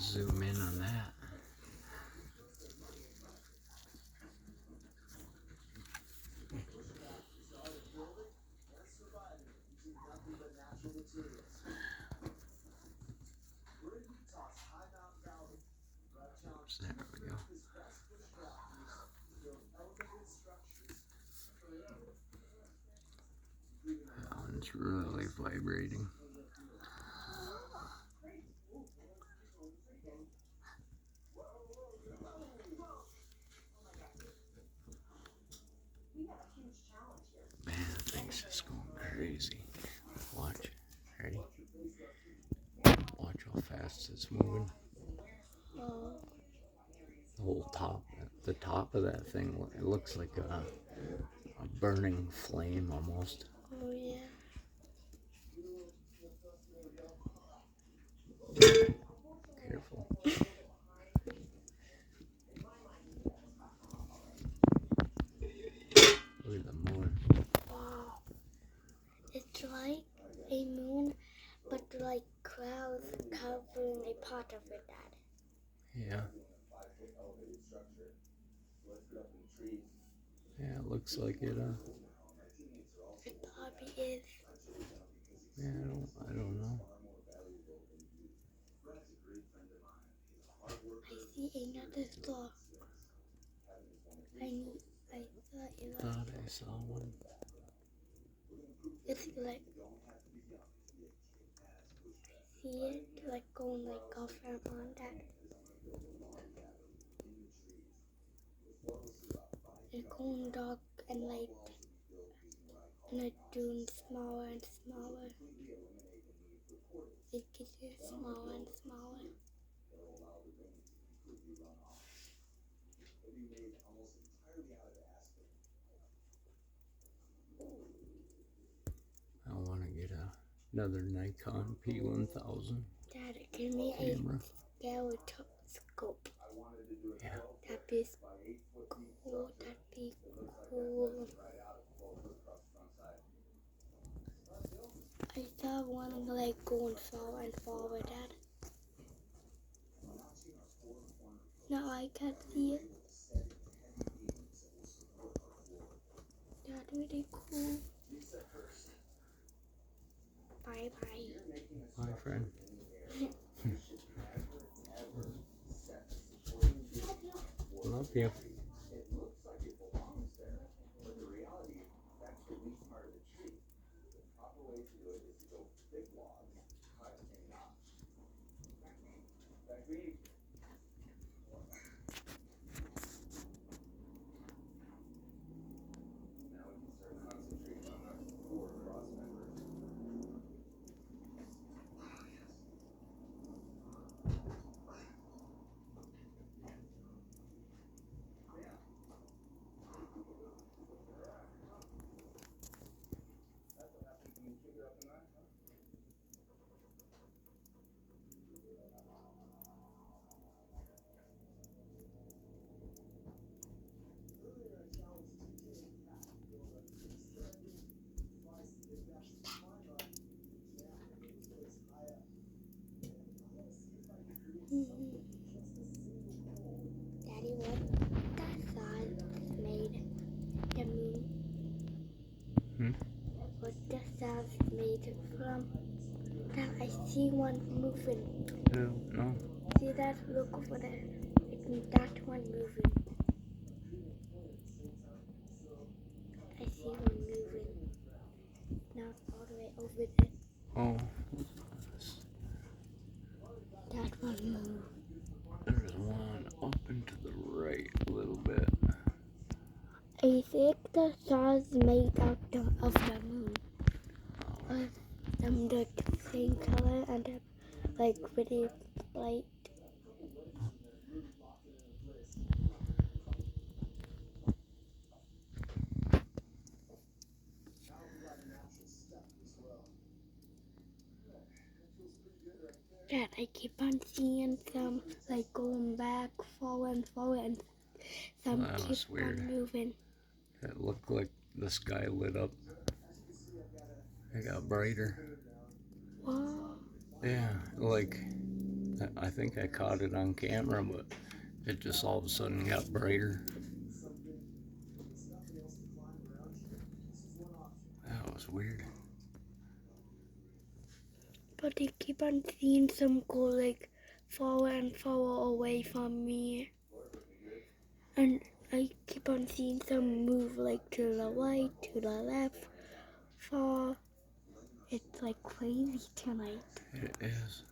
to zoom in on that. Oops, there we go. That one's really vibrating. Man, that thing's just going crazy. Watch. Ready? Watch how fast it's moving. The whole top, the top of that thing, it looks like a burning flame almost. Oh yeah. Careful. Look at the moon. Wow. It's like a moon, but like clouds covering a part of it, Dad. Yeah. Yeah, it looks like it. It probably is. Yeah, I don't know. I see another star. I Thought I saw one. it's like I see it like going like off and on that. It's going dark and light, and it's doing smaller and smaller. It gets smaller and smaller. I want to get another Nikon P1000 Dad, give me camera. a stereoscope. Yeah. That'd be cool. That'd be cool. I saw one like going forward and forward, Dad. Now I can't see it. That's really cool. Bye bye. Bye, friend. Love you. Daddy, what that sound made the moon? What the sound made from? Dad, I see one moving. No. See that? Look over there. It's that one moving. I see one moving. Now it's all the way over there. Oh. That one moved. There's one up and to the right a little bit. I think the stars made out of the moon. The same color and like pretty bright. Dad, I keep on seeing some like going back, forward, and some That was keep weird. on moving. It looked like the sky lit up. It got brighter. Wow. Yeah, like I think I caught it on camera, but it just all of a sudden got brighter. That was weird. But I keep on seeing some go like far and far away from me. And I keep on seeing some move like to the right, to the left, far. It's like crazy tonight. It is.